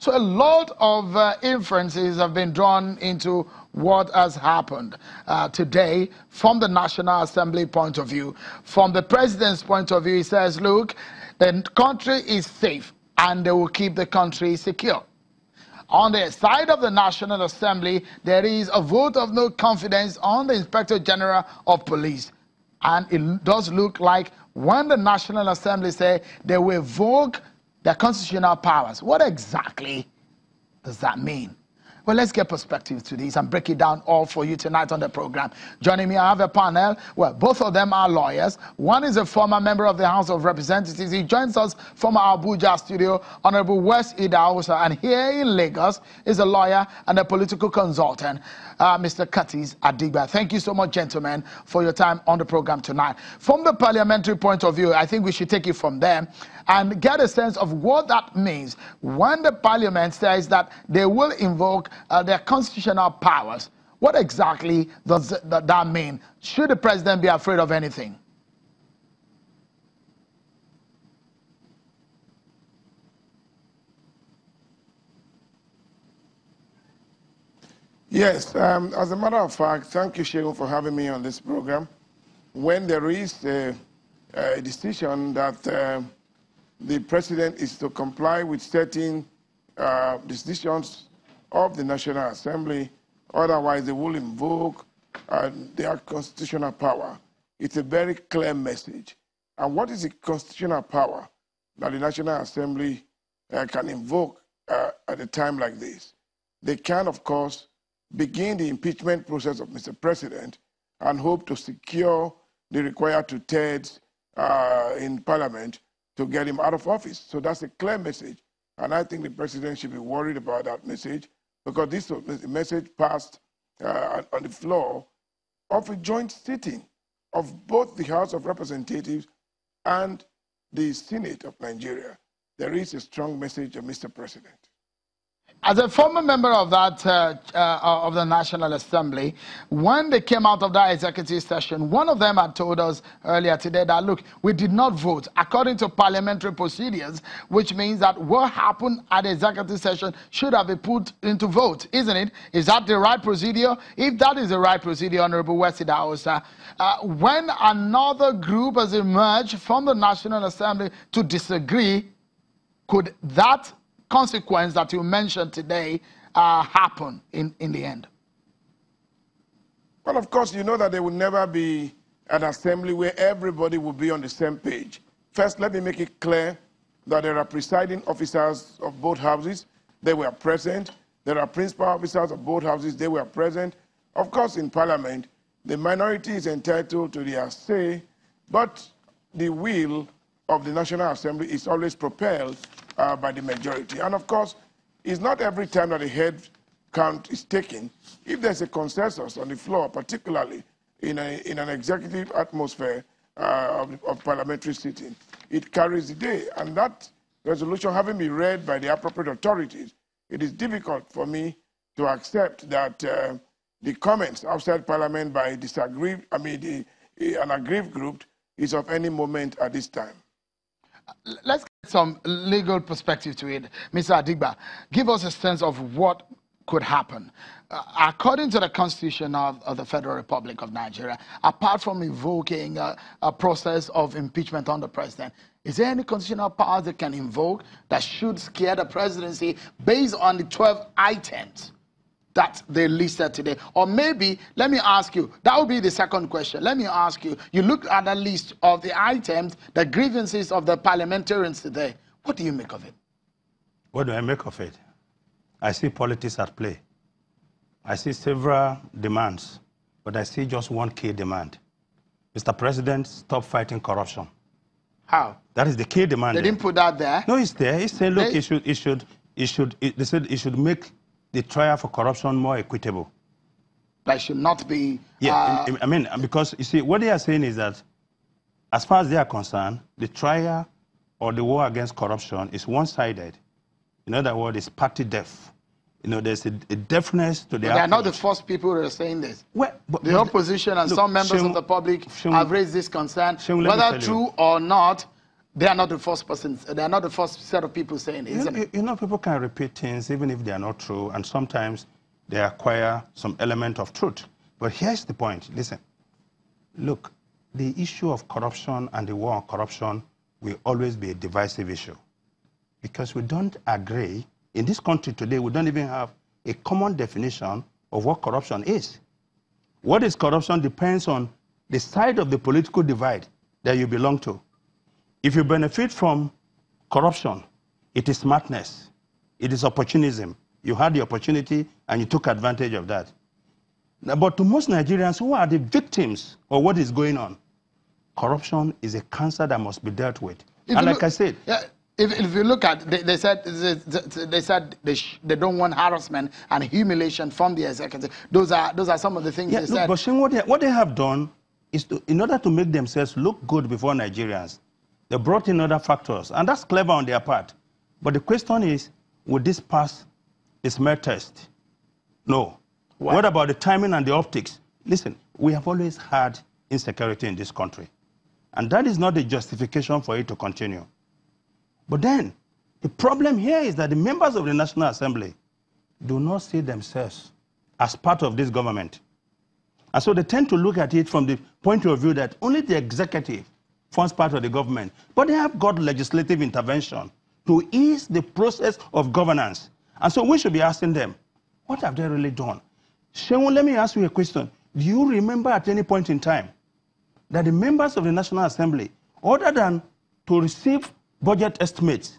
So a lot of inferences have been drawn into what has happened today from the National Assembly point of view. From the president's point of view, he says, look, the country is safe and they will keep the country secure. On the side of the National Assembly, there is a vote of no confidence on the Inspector General of Police. And it does look like when the National Assembly say they will revoke their constitutional powers, what exactly does that mean? Well, let's get perspective to this and break it down all for you tonight on the program. Joining me, I have a panel. Well, both of them are lawyers. One is a former member of the House of Representatives. He joins us from our Abuja studio, Honorable West Idahosa. And here in Lagos is a lawyer and a political consultant, Mr. Adigba. Thank you so much, gentlemen, for your time on the program tonight. From the parliamentary point of view, I think we should take it from there and get a sense of what that means when the parliament says that they will invoke their constitutional powers. What exactly does that mean? Should the president be afraid of anything? Yes, as a matter of fact, thank you, Shegun, for having me on this program. When there is a decision that the president is to comply with certain decisions of the National Assembly, otherwise they will invoke their constitutional power. It's a very clear message. And what is the constitutional power that the National Assembly can invoke at a time like this? They can, of course, begin the impeachment process of Mr. President and hope to secure the required two-thirds in Parliament to get him out of office. So that's a clear message. And I think the president should be worried about that message, because this message passed on the floor of a joint sitting of both the House of Representatives and the Senate of Nigeria. There is a strong message of Mr. President. As a former member of that of the National Assembly, when they came out of that executive session, one of them had told us earlier today that, look, we did not vote according to parliamentary procedures, which means that what happened at the executive session should have been put into vote, isn't it? Is that the right procedure? If that is the right procedure, Honorable West Idahosa, when another group has emerged from the National Assembly to disagree, could that consequence that you mentioned today happen in the end? Well, of course, you know that there will never be an assembly where everybody will be on the same page. First, let me make it clear that there are presiding officers of both houses. They were present. There are principal officers of both houses. They were present. Of course, in Parliament, the minority is entitled to their say, but the will of the National Assembly is always propelled by the majority. And of course, it's not every time that a head count is taken. If there's a consensus on the floor, particularly in an executive atmosphere of parliamentary sitting, it carries the day. And that resolution having been read by the appropriate authorities, it is difficult for me to accept that the comments outside Parliament by an aggrieved group is of any moment at this time. Let's get some legal perspective to it. Mr. Adigba, give us a sense of what could happen. According to the Constitution of the Federal Republic of Nigeria, apart from invoking a process of impeachment on the president, is there any constitutional power they can invoke that should scare the presidency based on the 12 items that they listed today? Or maybe, let me ask you, that would be the second question. Let me ask you, you look at the list of the items, the grievances of the parliamentarians today. What do you make of it? What do I make of it? I see politics at play. I see several demands, but I see just one key demand. Mr. President, stop fighting corruption. How? That is the key demand. They didn't put that there? No, it's there. He said, look, they said it should make the trial for corruption more equitable. That should not be... Yeah, I mean, because, you see, what they are saying is that, as far as they are concerned, the trial or the war against corruption is one-sided. In other words, it's party deaf. You know, there's a deafness to the... They are not the first people who are saying this. Well, the opposition and look, some members of the public have raised this concern. Whether true or not, They are not the first persons. They are not the first set of people saying it, isn't it? You know, people can repeat things even if they are not true, and sometimes they acquire some element of truth. But here's the point. Listen, look, the issue of corruption and the war on corruption will always be a divisive issue because we don't agree. In this country today, we don't even have a common definition of what corruption is. What is corruption depends on the side of the political divide that you belong to. If you benefit from corruption, it is smartness. It is opportunism. You had the opportunity and you took advantage of that. Now, but to most Nigerians who are the victims of what is going on, corruption is a cancer that must be dealt with. And like I said, yeah, if you look at, they said they don't want harassment and humiliation from the executive. Those are some of the things they said. But Shane, what they have done is in order to make themselves look good before Nigerians, they brought in other factors, and that's clever on their part. But the question is, would this pass the smell test? No. Why? What about the timing and the optics? Listen, we have always had insecurity in this country, and that is not a justification for it to continue. But then, the problem here is that the members of the National Assembly do not see themselves as part of this government. And so they tend to look at it from the point of view that only the executive forms part of the government. But they have got legislative intervention to ease the process of governance. And so we should be asking them, what have they really done? Shehu, let me ask you a question. Do you remember at any point in time that the members of the National Assembly, other than to receive budget estimates,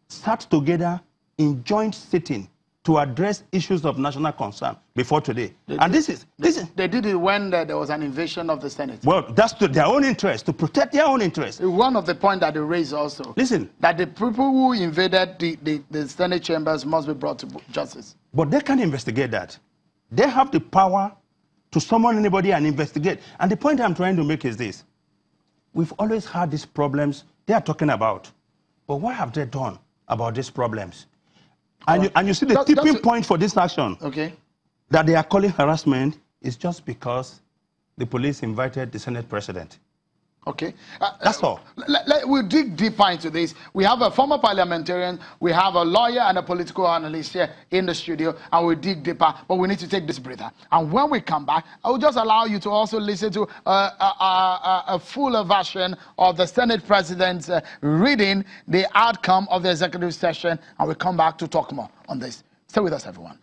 sat together in joint sitting to address issues of national concern before today? They did it when there was an invasion of the Senate. Well, that's to their own interest, to protect their own interest. One of the points that they raised also, listen, that the people who invaded the Senate chambers must be brought to justice. But they can investigate that. They have the power to summon anybody and investigate. And the point I'm trying to make is this. We've always had these problems they are talking about. But what have they done about these problems? And you see the tipping point for this action, okay, that they are calling harassment is just because the police invited the Senate president. Okay. That's all. We'll dig deeper into this. We have a former parliamentarian, we have a lawyer and a political analyst here in the studio, and we'll dig deeper, but we need to take this breather. And when we come back, I will just allow you to also listen to a fuller version of the Senate president reading the outcome of the executive session, and we'll come back to talk more on this. Stay with us, everyone.